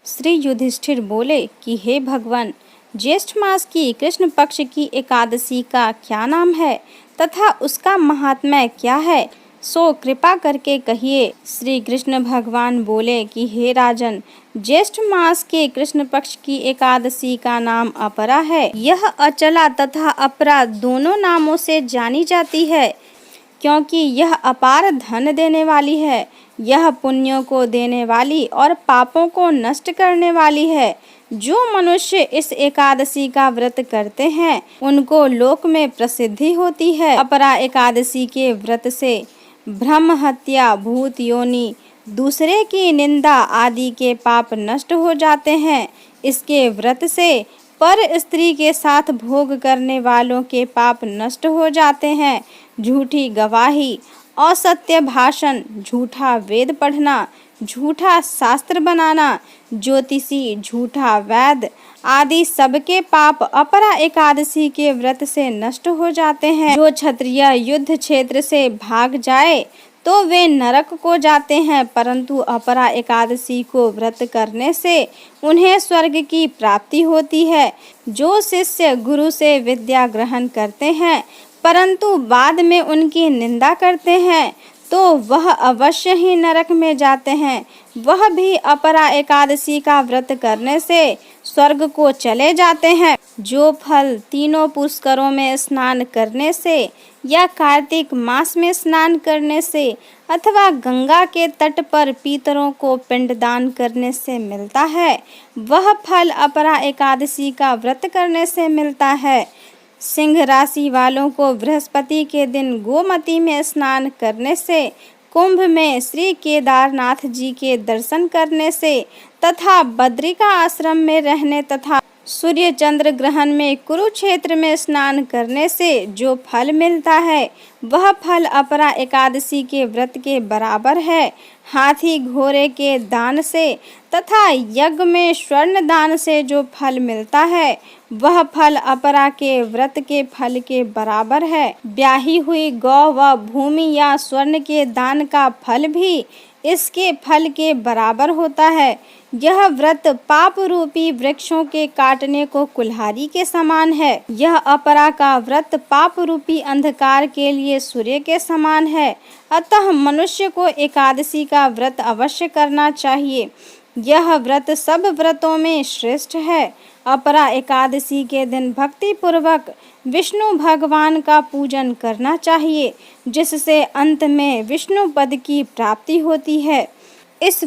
श्री युधिष्ठिर बोले कि हे भगवान, ज्येष्ठ मास की कृष्ण पक्ष की एकादशी का क्या नाम है तथा उसका महात्म्य क्या है, सो कृपा करके कहिए। श्री कृष्ण भगवान बोले कि हे राजन, ज्येष्ठ मास के कृष्ण पक्ष की एकादशी का नाम अपरा है। यह अचला तथा अपरा दोनों नामों से जानी जाती है, क्योंकि यह अपार धन देने वाली है। यह पुण्यों को देने वाली और पापों को नष्ट करने वाली है। जो मनुष्य इस एकादशी का व्रत करते हैं उनको लोक में प्रसिद्धि होती है। अपरा एकादशी के व्रत से ब्रह्म हत्या, भूत योनि, दूसरे की निंदा आदि के पाप नष्ट हो जाते हैं। इसके व्रत से पर स्त्री के साथ भोग करने वालों के पाप नष्ट हो जाते हैं। झूठी गवाही, असत्य भाषण, झूठा वेद पढ़ना, झूठा शास्त्र बनाना, ज्योतिषी, झूठा वैद आदि सबके पाप अपरा एकादशी के व्रत से नष्ट हो जाते हैं। जो क्षत्रिय युद्ध क्षेत्र से भाग जाए तो वे नरक को जाते हैं, परंतु अपरा एकादशी को व्रत करने से उन्हें स्वर्ग की प्राप्ति होती है। जो शिष्य गुरु से विद्या ग्रहण करते हैं परंतु बाद में उनकी निंदा करते हैं तो वह अवश्य ही नरक में जाते हैं। वह भी अपरा एकादशी का व्रत करने से स्वर्ग को चले जाते हैं। जो फल तीनों पुष्करों में स्नान करने से या कार्तिक मास में स्नान करने से अथवा गंगा के तट पर पीतरों को पिंडदान करने से मिलता है, वह फल अपरा एकादशी का व्रत करने से मिलता है। सिंह राशि वालों को बृहस्पति के दिन गोमती में स्नान करने से, कुंभ में श्री केदारनाथ जी के दर्शन करने से तथा बद्रिका आश्रम में रहने तथा सूर्य चंद्र ग्रहण में कुरुक्षेत्र में स्नान करने से जो फल मिलता है वह फल अपरा एकादशी के व्रत के बराबर है। हाथी घोड़े के दान से तथा यज्ञ में स्वर्ण दान से जो फल मिलता है वह फल अपरा के व्रत के फल के बराबर है। ब्याही हुई गौ व भूमि या स्वर्ण के दान का फल भी इसके फल के बराबर होता है। यह व्रत पाप रूपी वृक्षों के काटने को कुल्हाड़ी के समान है। यह अपरा का व्रत पाप रूपी अंधकार के लिए सूर्य के समान है। अतः मनुष्य को एकादशी का व्रत अवश्य करना चाहिए। यह व्रत सब व्रतों में श्रेष्ठ है। अपरा एकादशी के दिन भक्ति पूर्वक विष्णु भगवान का पूजन करना चाहिए, जिससे अंत में विष्णु पद की प्राप्ति होती है। इस